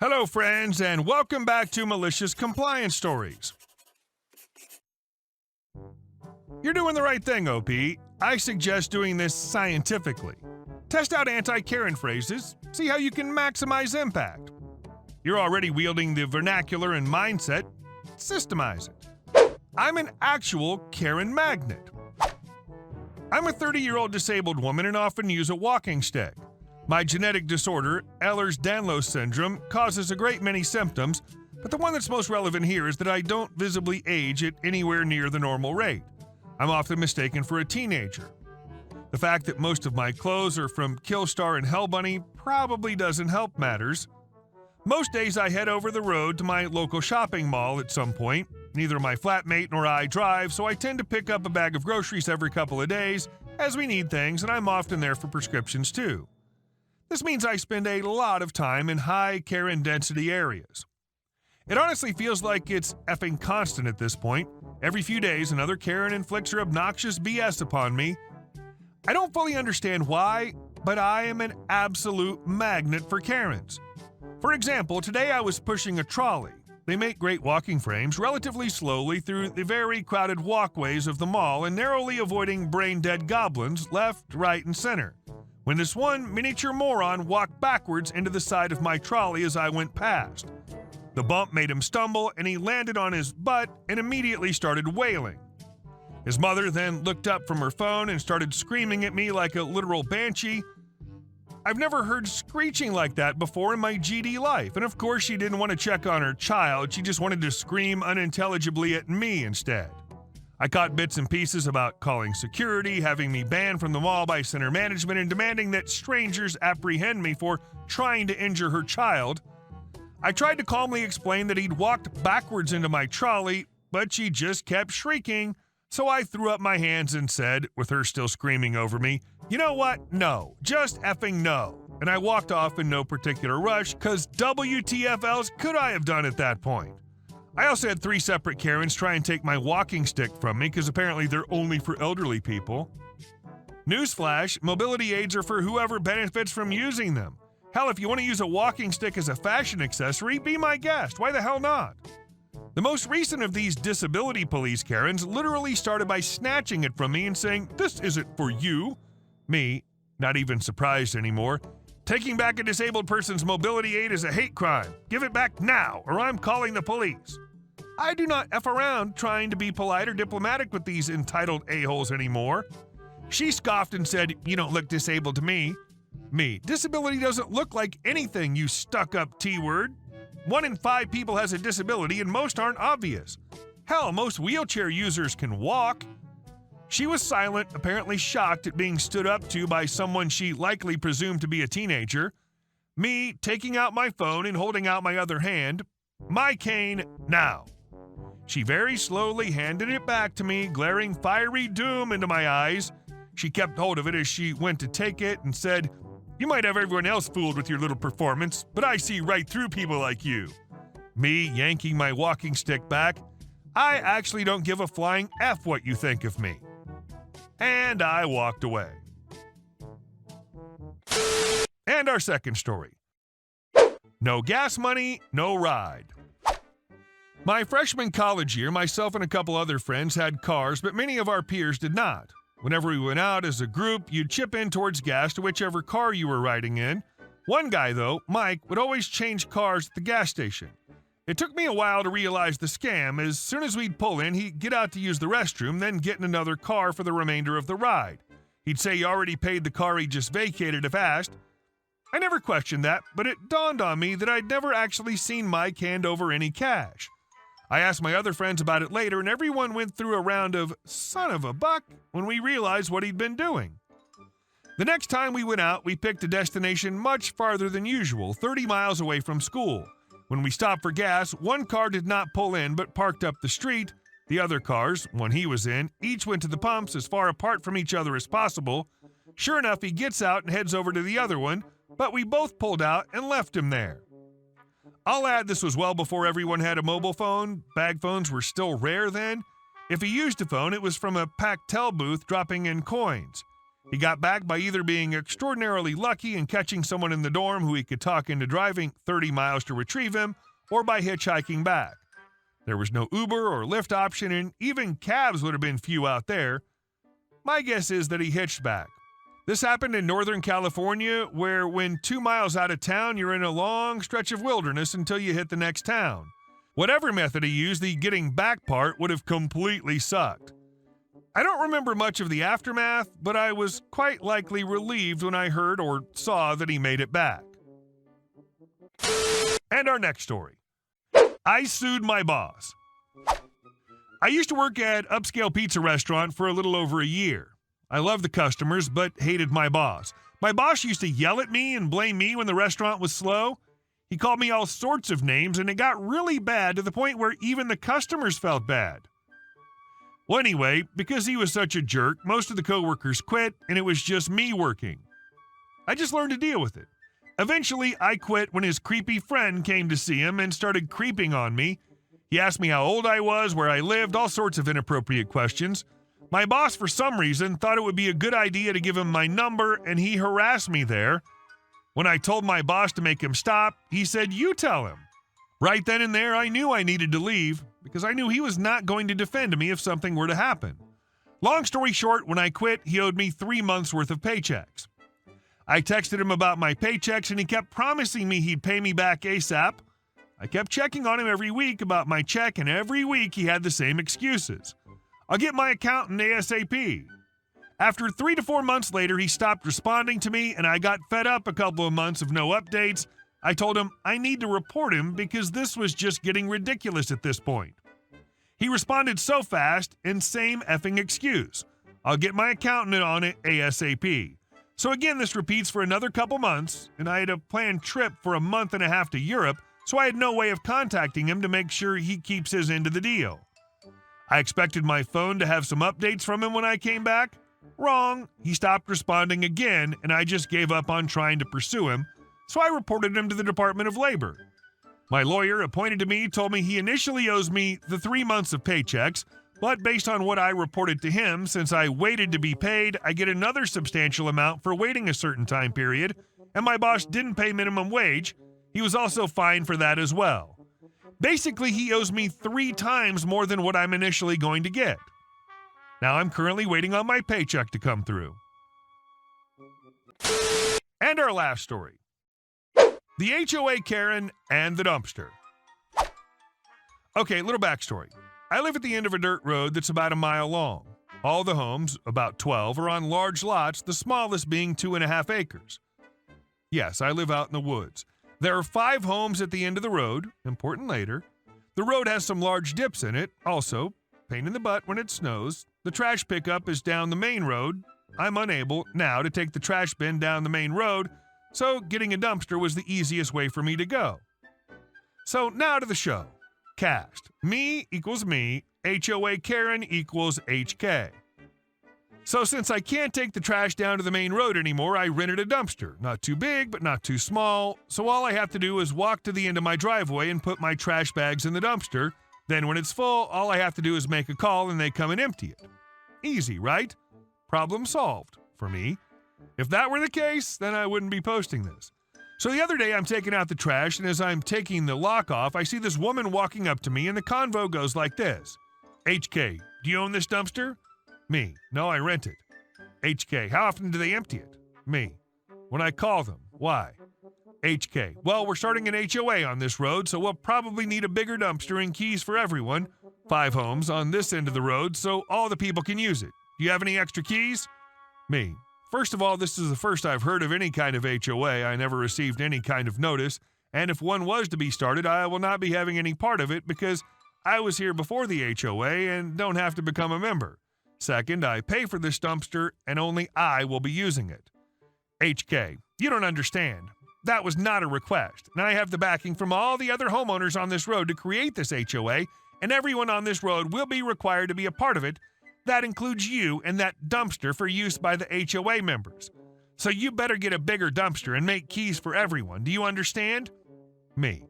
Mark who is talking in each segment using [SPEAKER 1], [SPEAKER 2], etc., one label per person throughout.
[SPEAKER 1] Hello, friends, and welcome back to Malicious Compliance Stories. You're doing the right thing, OP. I suggest doing this scientifically. Test out anti-Karen phrases, see how you can maximize impact. You're already wielding the vernacular and mindset, systemize it. I'm an actual Karen magnet. I'm a 30-year-old disabled woman and often use a walking stick. My genetic disorder, Ehlers-Danlos syndrome, causes a great many symptoms, but the one that's most relevant here is that I don't visibly age at anywhere near the normal rate. I'm often mistaken for a teenager. The fact that most of my clothes are from Killstar and Hellbunny probably doesn't help matters. Most days I head over the road to my local shopping mall at some point. Neither my flatmate nor I drive, so I tend to pick up a bag of groceries every couple of days, as we need things, and I'm often there for prescriptions too. This means I spend a lot of time in high Karen density areas. It honestly feels like it's effing constant at this point. Every few days, another Karen inflicts her obnoxious BS upon me. I don't fully understand why, but I am an absolute magnet for Karens. For example, today I was pushing a trolley. They make great walking frames relatively slowly through the very crowded walkways of the mall and narrowly avoiding brain-dead goblins left, right, and center. When this one miniature moron walked backwards into the side of my trolley as I went past. The bump made him stumble, and he landed on his butt and immediately started wailing. His mother then looked up from her phone and started screaming at me like a literal banshee. I've never heard screeching like that before in my GD life, and of course she didn't want to check on her child, she just wanted to scream unintelligibly at me instead. I caught bits and pieces about calling security, having me banned from the mall by center management, and demanding that strangers apprehend me for trying to injure her child. I tried to calmly explain that he'd walked backwards into my trolley, but she just kept shrieking, so I threw up my hands and said, with her still screaming over me, "You know what? No. Just effing no." And I walked off in no particular rush, cause WTF else could I have done at that point? I also had 3 separate Karens try and take my walking stick from me because apparently they're only for elderly people. Newsflash, mobility aids are for whoever benefits from using them. Hell, if you want to use a walking stick as a fashion accessory, be my guest. Why the hell not? The most recent of these disability police Karens literally started by snatching it from me and saying, "This isn't for you." Me, not even surprised anymore. Taking back a disabled person's mobility aid is a hate crime. Give it back now, or I'm calling the police. I do not F around trying to be polite or diplomatic with these entitled a-holes anymore. She scoffed and said, "You don't look disabled to me." Me, disability doesn't look like anything, you stuck-up T-word. 1 in 5 people has a disability and most aren't obvious. Hell, most wheelchair users can walk. She was silent, apparently shocked at being stood up to by someone she likely presumed to be a teenager. Me, taking out my phone and holding out my other hand. "My cane, now." She very slowly handed it back to me, glaring fiery doom into my eyes. She kept hold of it as she went to take it and said, "You might have everyone else fooled with your little performance, but I see right through people like you." Me, yanking my walking stick back. "I actually don't give a flying F what you think of me." And I walked away. And our second story. No gas money, no ride. My freshman college year, myself and a couple other friends had cars, but many of our peers did not. Whenever we went out as a group, you'd chip in towards gas to whichever car you were riding in. One guy, though, Mike, would always change cars at the gas station. It took me a while to realize the scam. As soon as we'd pull in, he'd get out to use the restroom, then get in another car for the remainder of the ride. He'd say he already paid the car he just vacated if asked. I never questioned that, but it dawned on me that I'd never actually seen Mike hand over any cash. I asked my other friends about it later, and everyone went through a round of "son of a buck" when we realized what he'd been doing. The next time we went out, we picked a destination much farther than usual, 30 miles away from school. When we stopped for gas, one car did not pull in but parked up the street. The other cars, one he was in, each went to the pumps as far apart from each other as possible. Sure enough, he gets out and heads over to the other one, but we both pulled out and left him there. I'll add this was well before everyone had a mobile phone. Bag phones were still rare then. If he used a phone, it was from a Pactel booth dropping in coins. He got back by either being extraordinarily lucky and catching someone in the dorm who he could talk into driving 30 miles to retrieve him, or by hitchhiking back. There was no Uber or Lyft option, and even cabs would have been few out there. My guess is that he hitched back. This happened in Northern California, where when 2 miles out of town, you're in a long stretch of wilderness until you hit the next town. Whatever method he used, the getting back part would have completely sucked. I don't remember much of the aftermath, but I was quite likely relieved when I heard or saw that he made it back. And our next story. I sued my boss. I used to work at upscale pizza restaurant for a little over a year. I loved the customers, but hated my boss. My boss used to yell at me and blame me when the restaurant was slow. He called me all sorts of names, and it got really bad to the point where even the customers felt bad. Well, anyway, because he was such a jerk, most of the coworkers quit, and it was just me working. I just learned to deal with it. Eventually, I quit when his creepy friend came to see him and started creeping on me. He asked me how old I was, where I lived, all sorts of inappropriate questions. My boss, for some reason, thought it would be a good idea to give him my number, and he harassed me there. When I told my boss to make him stop, he said, "You tell him." Right then and there, I knew I needed to leave, because I knew he was not going to defend me if something were to happen. Long story short, when I quit, he owed me 3 months' worth of paychecks. I texted him about my paychecks, and he kept promising me he'd pay me back ASAP. I kept checking on him every week about my check, and every week he had the same excuses. "I'll get my accountant ASAP." After 3 to 4 months later, he stopped responding to me, and I got fed up a couple of months of no updates. I told him I need to report him because this was just getting ridiculous at this point. He responded so fast, and same effing excuse. "I'll get my accountant on it ASAP." So again, this repeats for another couple months, and I had a planned trip for a month and a half to Europe, so I had no way of contacting him to make sure he keeps his end of the deal. I expected my phone to have some updates from him when I came back. Wrong. He stopped responding again, and I just gave up on trying to pursue him, so I reported him to the Department of Labor. My lawyer, appointed to me, told me he initially owes me the 3 months of paychecks, but based on what I reported to him, since I waited to be paid, I get another substantial amount for waiting a certain time period, and my boss didn't pay minimum wage. He was also fined for that as well. Basically, he owes me 3 times more than what I'm initially going to get. Now I'm currently waiting on my paycheck to come through. And our last story. The HOA Karen and the dumpster. Okay, little backstory. I live at the end of a dirt road that's about a mile long. All the homes, about 12, are on large lots, the smallest being 2.5 acres. Yes, I live out in the woods. There are 5 homes at the end of the road, important later. The road has some large dips in it, also, pain in the butt when it snows. The trash pickup is down the main road. I'm unable now to take the trash bin down the main road, so getting a dumpster was the easiest way for me to go. So now to the show. Cast. Me equals me, HOA Karen equals HK. So since I can't take the trash down to the main road anymore, I rented a dumpster. Not too big, but not too small. So all I have to do is walk to the end of my driveway and put my trash bags in the dumpster. Then when it's full, all I have to do is make a call and they come and empty it. Easy, right? Problem solved for me. If that were the case, then I wouldn't be posting this. So the other day I'm taking out the trash, and as I'm taking the lock off, I see this woman walking up to me, and the convo goes like this. HK, do you own this dumpster? Me. No, I rent it. HK, how often do they empty it? Me. When I call them. Why? HK, well, we're starting an HOA on this road, so we'll probably need a bigger dumpster and keys for everyone. 5 homes on this end of the road, so all the people can use it. Do you have any extra keys? Me. First of all, this is the first I've heard of any kind of HOA. I never received any kind of notice, and if one was to be started, I will not be having any part of it because I was here before the HOA and don't have to become a member. Second, I pay for this dumpster, and only I will be using it. HK, you don't understand. That was not a request, and I have the backing from all the other homeowners on this road to create this HOA, and everyone on this road will be required to be a part of it. That includes you and that dumpster for use by the HOA members. So you better get a bigger dumpster and make keys for everyone. Do you understand? Me.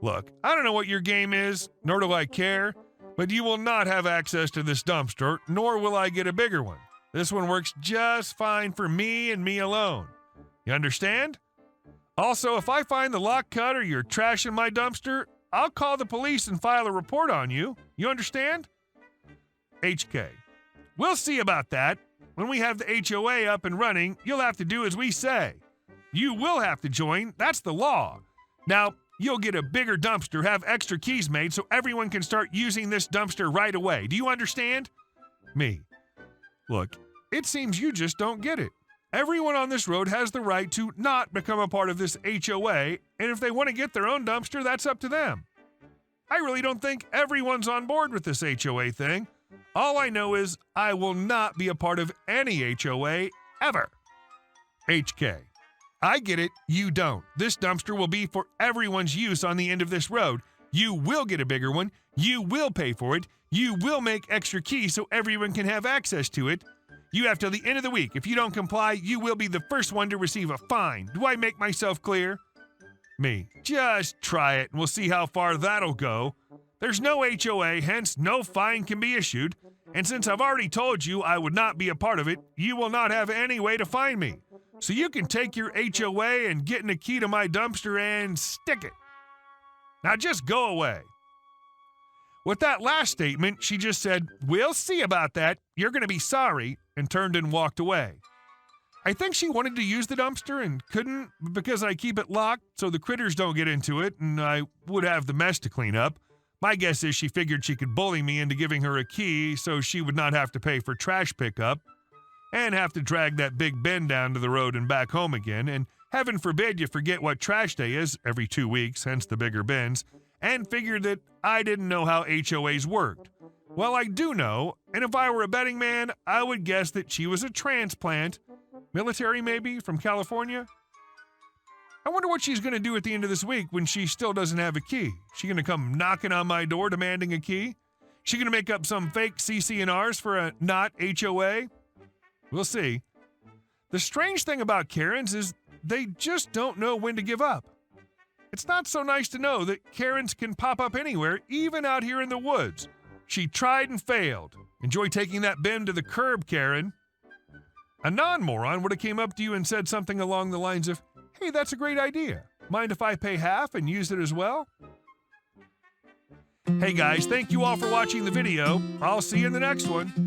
[SPEAKER 1] Look, I don't know what your game is, nor do I care, but you will not have access to this dumpster, nor will I get a bigger one. This one works just fine for me and me alone. You understand? Also, if I find the lock cut or your trash in my dumpster, I'll call the police and file a report on you. You understand? HK. We'll see about that. When we have the HOA up and running, you'll have to do as we say. You will have to join. That's the law. Now, you'll get a bigger dumpster, have extra keys made so everyone can start using this dumpster right away. Do you understand? Me. Look, it seems you just don't get it. Everyone on this road has the right to not become a part of this HOA, and if they want to get their own dumpster, that's up to them. I really don't think everyone's on board with this HOA thing. All I know is I will not be a part of any HOA ever. HK. I get it, you don't. This dumpster will be for everyone's use on the end of this road. You will get a bigger one. You will pay for it. You will make extra keys so everyone can have access to it. You have till the end of the week. If you don't comply, you will be the first one to receive a fine. Do I make myself clear? Me. Just try it and we'll see how far that'll go. There's no HOA, hence no fine can be issued. And since I've already told you I would not be a part of it, you will not have any way to find me. So you can take your HOA and get in a key to my dumpster and stick it. Now just go away. With that last statement, she just said, "We'll see about that. You're going to be sorry," and turned and walked away. I think she wanted to use the dumpster and couldn't because I keep it locked so the critters don't get into it and I would have the mess to clean up. My guess is she figured she could bully me into giving her a key so she would not have to pay for trash pickup and have to drag that big bin down to the road and back home again, and heaven forbid you forget what trash day is every 2 weeks, hence the bigger bins, and figured that I didn't know how HOAs worked. Well, I do know, and if I were a betting man, I would guess that she was a transplant, military maybe, from California. I wonder what she's going to do at the end of this week when she still doesn't have a key. She going to come knocking on my door demanding a key? She going to make up some fake CC&Rs for a not HOA? We'll see. The strange thing about Karens is they just don't know when to give up. It's not so nice to know that Karens can pop up anywhere, even out here in the woods. She tried and failed. Enjoy taking that bin to the curb, Karen. A non-moron would have came up to you and said something along the lines of, "Hey, that's a great idea. Mind if I pay half and use it as well?" Hey guys, thank you all for watching the video. I'll see you in the next one.